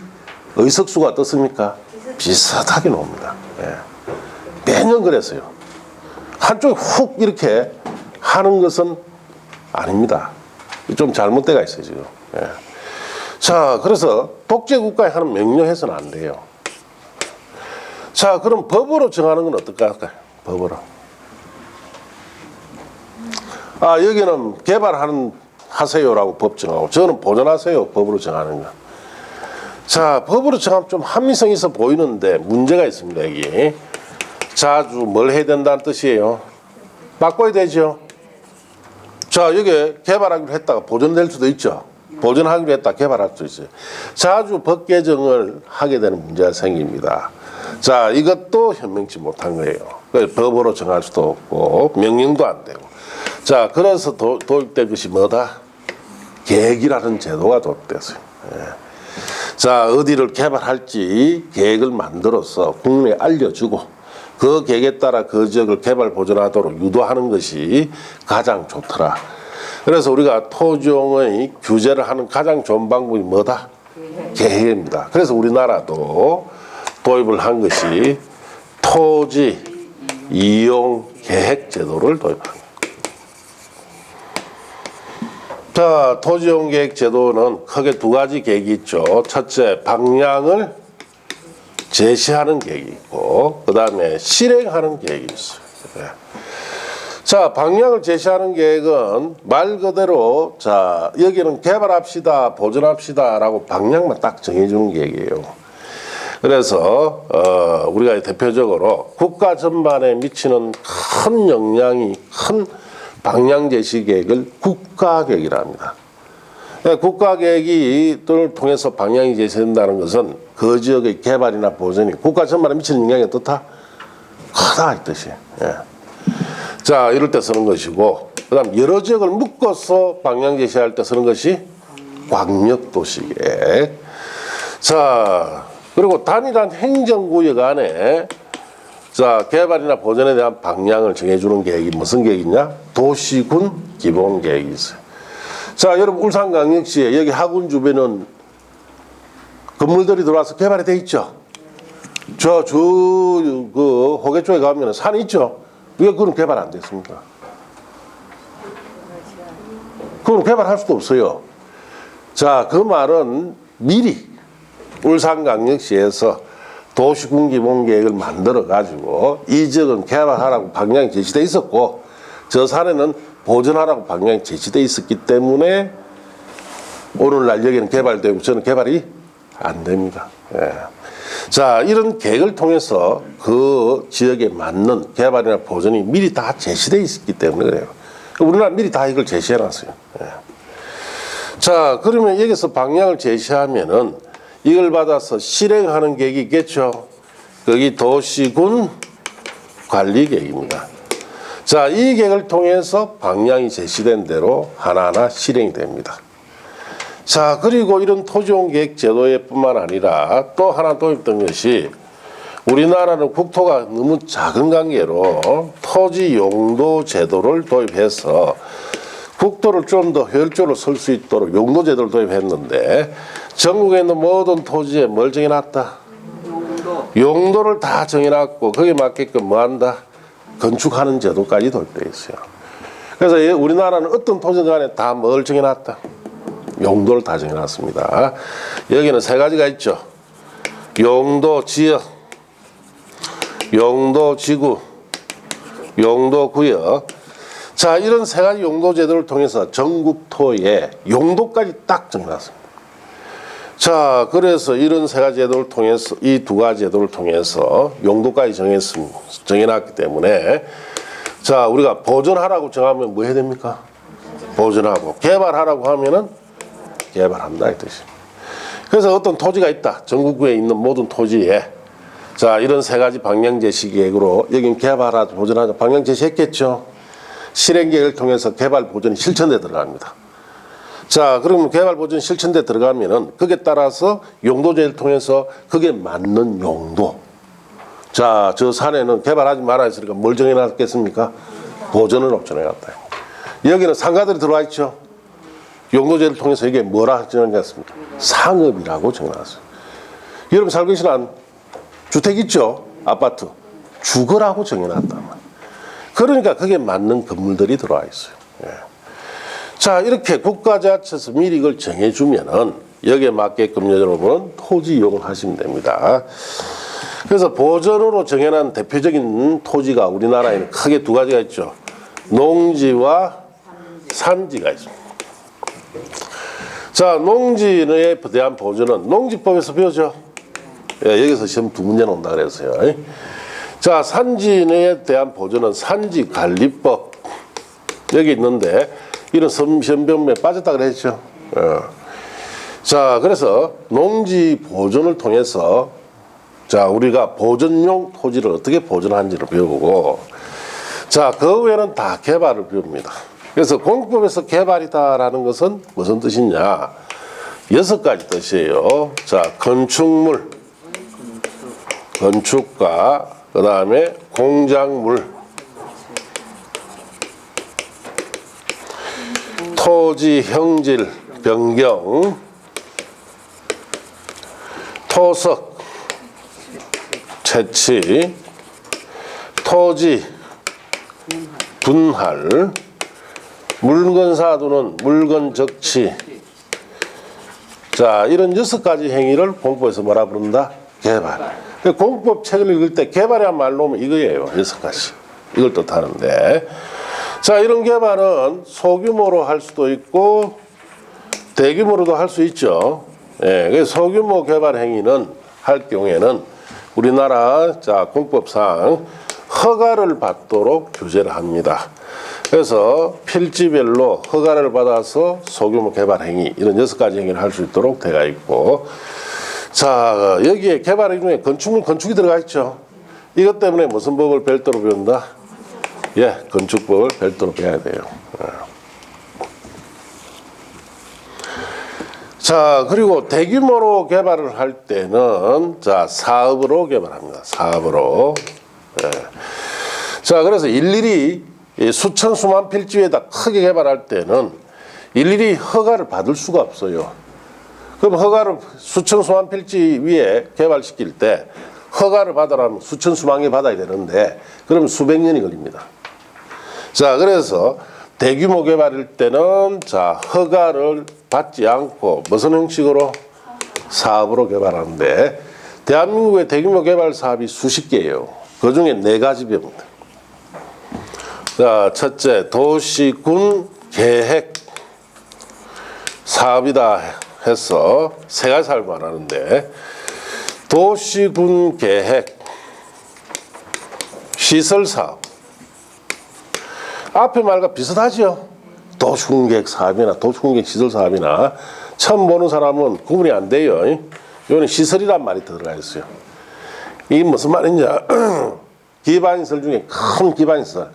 의석수가 어떻습니까? 비슷하게 나옵니다. 예. 매년 그랬어요. 한쪽이 훅 이렇게 하는 것은 아닙니다. 좀 잘못돼가 있어요, 지금. 예. 자, 그래서 독재 국가에 하는 명령해서는 안 돼요. 자, 그럼 법으로 정하는 건 어떨까 할까요? 법으로. 아, 여기는 개발하세요라고 법 정하고, 저는 보존하세요 법으로 정하는 거. 자, 법으로 정하면 좀 합리성이 있어 보이는데 문제가 있습니다. 여기 자주 뭘 해야 된다는 뜻이에요. 바꿔야 되죠. 자, 여기 개발하기로 했다가 보존될 수도 있죠. 보존하기로 했다 개발할 수도 있어요. 자주 법 개정을 하게 되는 문제가 생깁니다. 자, 이것도 현명치 못한 거예요. 법으로 정할 수도 없고 명령도 안 되고. 자, 그래서 도입된 것이 뭐다? 계획이라는 제도가 도입됐어요. 예. 자, 어디를 개발할지 계획을 만들어서 국민에 알려주고 그 계획에 따라 그 지역을 개발 보존하도록 유도하는 것이 가장 좋더라. 그래서 우리가 토지용의 규제를 하는 가장 좋은 방법이 뭐다? 계획입니다. 그래서 우리나라도 도입을 한 것이 토지 이용 계획 제도를 도입한 거예요. 자, 토지 이용 계획 제도는 크게 두 가지 계획이 있죠. 첫째, 방향을 제시하는 계획이 있고, 그 다음에 실행하는 계획이 있어요. 네. 자, 방향을 제시하는 계획은 말 그대로, 자, 여기는 개발합시다, 보존합시다 라고 방향만 딱 정해주는 계획이에요. 그래서, 우리가 대표적으로 국가 전반에 미치는 큰 영향이 큰 방향 제시 계획을 국가계획이라 합니다. 국가계획을 통해서 방향이 제시된다는 것은 그 지역의 개발이나 보존이 국가 전반에 미치는 영향이 어떻다? 크다 이 뜻이에요. 예. 자, 이럴 때 쓰는 것이고, 그 다음 여러 지역을 묶어서 방향 제시할 때 쓰는 것이 광역도시계획. 자, 그리고 단일한 행정구역 안에 자, 개발이나 보존에 대한 방향을 정해주는 계획이 무슨 계획이냐? 도시군 기본계획이 있어요. 자, 여러분 울산광역시에 여기 하군 주변은 건물들이 들어와서 개발이 돼 있죠. 그 호계 쪽에 가면 산이 있죠. 왜 그건 개발 안 됐습니까? 그건 개발할 수도 없어요. 자, 그 말은 미리 울산광역시에서 도시군 기본계획을 만들어가지고 이 지역은 개발하라고 방향이 제시돼 있었고 저 산에는 보존하라고 방향이 제시돼 있었기 때문에 오늘날 여기는 개발되고 저는 개발이 안 됩니다. 예. 자, 이런 계획을 통해서 그 지역에 맞는 개발이나 보존이 미리 다 제시돼 있었기 때문에 그래요. 우리나라 미리 다 이걸 제시해놨어요. 예. 자, 그러면 여기서 방향을 제시하면은 이걸 받아서 실행하는 계획이 있겠죠. 거기 도시군 관리계획입니다. 자, 이 계획을 통해서 방향이 제시된 대로 하나하나 실행이 됩니다. 자, 그리고 이런 토지용 계획 제도에 뿐만 아니라 또 하나 도입된 것이 우리나라는 국토가 너무 작은 관계로 토지 용도 제도를 도입해서 국토를 좀 더 효율적으로 쓸 수 있도록 용도 제도를 도입했는데 전국에 있는 모든 토지에 뭘 정해놨다? 용도를 다 정해놨고 거기에 맞게끔 뭐한다? 건축하는 제도까지 도입되어 있어요. 그래서 우리나라는 어떤 토지 간에 다 뭘 정해놨다? 용도를 다 정해놨습니다. 여기는 세 가지가 있죠. 용도 지역, 용도 지구, 용도 구역. 자, 이런 세 가지 용도 제도를 통해서 전국토의 용도까지 딱 정해놨습니다. 자, 그래서 이런 세 가지 제도를 통해서 이 두 가지 제도를 통해서 용도까지 정해놨기 때문에 자, 우리가 보존하라고 정하면 뭐 해야 됩니까? 보존하고 개발하라고 하면은 개발한다 이 뜻이에요. 그래서 어떤 토지가 있다. 전국구에 있는 모든 토지에 자, 이런 세 가지 방향 제시 계획으로 여긴 개발하자 보존하자 방향 제시했겠죠. 실행 계획을 통해서 개발 보존이 실천돼 들어갑니다. 자, 그러면 개발 보존 실천돼 들어가면은 거기에 따라서 용도제를 통해서 그게 맞는 용도. 자, 저 산에는 개발하지 말아 했으니까 뭘 정해놨겠습니까? 보존을 정해놨다. 여기는 상가들이 들어와 있죠. 용도제를 통해서 이게 뭐라 정해놨습니까? 상업이라고 정해놨어요. 여러분 살고 계시는 주택 있죠? 아파트. 주거라고 정해놨단 말이에요. 그러니까 거기에 맞는 건물들이 들어와 있어요. 예. 자, 이렇게 국가자치에서 미리 이걸 정해주면은 여기에 맞게끔 여러분은 토지 이용을 하시면 됩니다. 그래서 보존으로 정해놓은 대표적인 토지가 우리나라에는 크게 두 가지가 있죠. 농지와 산지가 있습니다. 자, 농지에 대한 보존은 농지법에서 배우죠. 예, 여기서 시험 2문제 온다 그랬어요. 자, 산지에 대한 보존은 산지관리법. 여기 있는데 이런 시험변에 빠졌다 그랬죠. 자, 그래서 농지 보존을 통해서 자, 우리가 보존용 토지를 어떻게 보존하는지를 배우고, 자, 그 외에는 다 개발을 배웁니다. 그래서 공법에서 개발이다라는 것은 무슨 뜻이냐? 6가지 뜻이에요. 자, 건축물, 건축과 그 다음에 공작물, 토지 형질 변경, 토석 채취, 토지 분할, 물건 사두는 물건 적치. 자, 이런 6가지 행위를 공법에서 뭐라 부른다? 개발. 공법 책을 읽을 때 개발이란 말로 하면 이거예요. 6가지. 이걸 뜻하는데. 자, 이런 개발은 소규모로 할 수도 있고 대규모로도 할 수 있죠. 예, 그래서 소규모 개발 행위는 할 경우에는 우리나라 자, 공법상 허가를 받도록 규제를 합니다. 그래서 필지별로 허가를 받아서 소규모 개발 행위 이런 6가지 행위를 할 수 있도록 되어 있고, 자, 여기에 개발 행위 중에 건축이 들어가 있죠. 이것 때문에 무슨 법을 별도로 배운다? 예, 건축법을 별도로 배워야 돼요. 자, 그리고 대규모로 개발을 할 때는 자, 사업으로 개발합니다. 사업으로. 예. 자, 그래서 일일이 수천 수만 필지에다 크게 개발할 때는 일일이 허가를 받을 수가 없어요. 그럼 허가를 수천 수만 필지 위에 개발시킬 때 허가를 받으려면 수천 수만 개 받아야 되는데 그러면 수백 년이 걸립니다. 자, 그래서 대규모 개발일 때는 자, 허가를 받지 않고 무슨 형식으로? 사업으로 개발하는데 대한민국의 대규모 개발 사업이 수십 개예요. 그 중에 4가지 배웁니다. 자, 첫째, 도시군 계획 사업이다 해서 3가지 사업을 말하는데, 도시군 계획 시설 사업. 앞에 말과 비슷하죠. 도시군 계획 사업이나 도시군 계획 시설 사업이나 처음 보는 사람은 구분이 안 돼요. 이거는 시설이란 말이 들어가 있어요. 이게 무슨 말이냐? 기반시설 중에 큰 기반시설,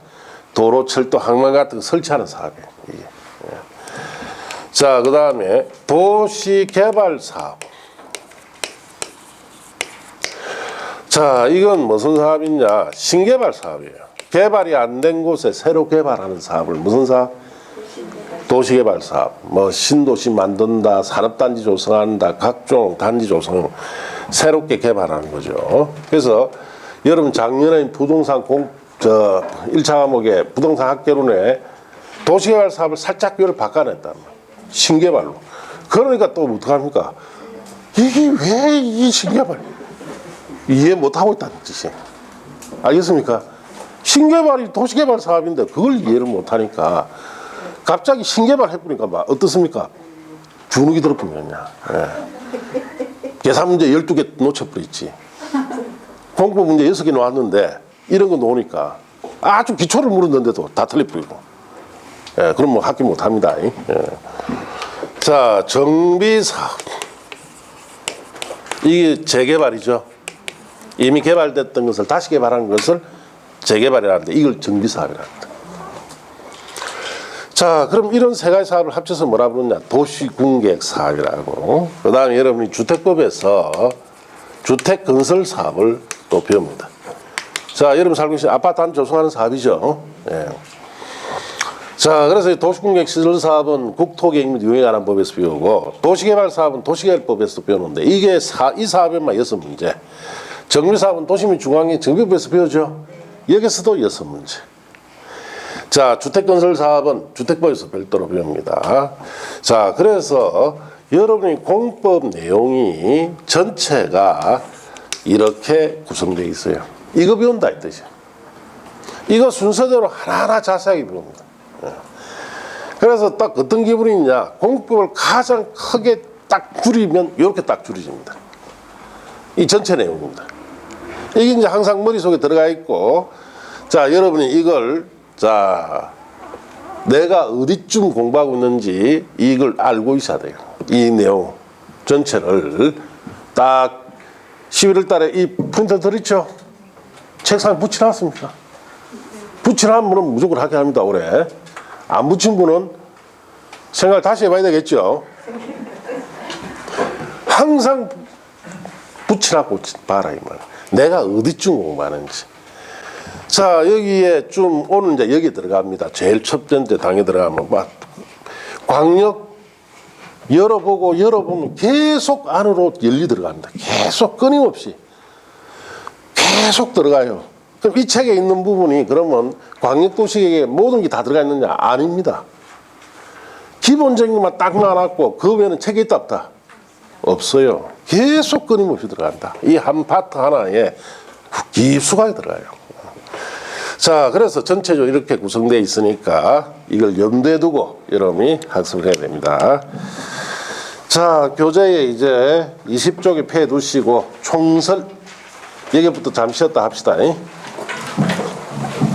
도로, 철도, 항만 같은 거 설치하는 사업이에요. 이게. 자, 그 다음에 도시개발 사업. 자, 이건 무슨 사업이냐? 신개발 사업이에요. 개발이 안 된 곳에 새로 개발하는 사업을 무슨 사업? 도시개발 사업. 뭐 신도시 만든다, 산업단지 조성한다, 각종 단지 조성 새롭게 개발하는 거죠. 그래서 여러분 작년에 부동산 1차 과목에 부동산 학개론에 도시개발 사업을 살짝 바꿔냈단 말이에요. 신개발로. 그러니까 또 어떡합니까? 이게 왜 이 신개발 이해 못하고 있다는 뜻이에요. 알겠습니까? 신개발이 도시개발 사업인데 그걸 이해를 못하니까 갑자기 신개발 해보니까 막 어떻습니까? 주눅이 들었군요. 예. 계산 문제 12개 놓쳐버렸지. 공부 문제 6개 나왔는데 이런 거 놓으니까 아주 기초를 물었는데도 다 틀려버리고. 예, 그럼 뭐 학기 못합니다. 예. 자, 정비사업. 이게 재개발이죠. 이미 개발됐던 것을 다시 개발하는 것을 재개발이라는데 이걸 정비사업이랍니다. 자, 그럼 이런 3가지 사업을 합쳐서 뭐라 부르냐? 도시군계획 사업이라고. 그 다음에 여러분이 주택법에서 주택건설 사업을 또 배웁니다. 자, 여러분 살고 계신 아파트 한 조성하는 사업이죠. 예. 자, 그래서 도시군계획 시설 사업은 국토계획 및 유형에 관한 법에서 배우고, 도시개발 사업은 도시개발법에서 배우는데 이게 이 사업에만 6문제. 정비사업은 도시 및 중앙계 정비법에서 배우죠. 여기서도 6문제. 자, 주택건설 사업은 주택법에서 별도로 배웁니다. 자, 그래서 여러분이 공법 내용이 전체가 이렇게 구성되어 있어요. 이거 배운다 이 뜻이에요. 이거 순서대로 하나하나 자세하게 배웁니다. 그래서 딱 어떤 기분이냐, 공법을 가장 크게 딱 줄이면 이렇게 딱 줄여집니다. 이 전체 내용입니다. 이게 이제 항상 머릿속에 들어가 있고, 자, 여러분이 이걸, 자, 내가 어디쯤 공부하고 있는지 이걸 알고 있어야 돼요. 이 내용 전체를 딱 11월 달에 이 프린터 들었죠? 책상에 붙여놨습니까? 붙여놓은 분은 무조건 하게 합니다, 올해. 안 붙인 분은 생각을 다시 해봐야 되겠죠? 항상 붙여놓고 봐라, 이 말. 내가 어디쯤 공부하는지. 자, 여기에 좀, 오늘 이제 여기 들어갑니다. 제일 첫 번째 당에 들어가면, 막, 광역 열어보면 계속 안으로 열리 들어갑니다. 계속 끊임없이. 계속 들어가요. 그럼 이 책에 있는 부분이 그러면 광역도시계획에 모든 게 다 들어가 있느냐? 아닙니다. 기본적인 것만 딱 놔놨고, 그 외에는 책에 있다 없다? 없어요. 계속 끊임없이 들어간다. 이 한 파트 하나에 깊숙하게 들어가요. 자, 그래서 전체적으로 이렇게 구성되어 있으니까 이걸 염두에 두고 여러분이 학습을 해야 됩니다. 자, 교재에 이제 20쪽에 펴 두시고 총설 여기부터 잠시 쉬었다 합시다.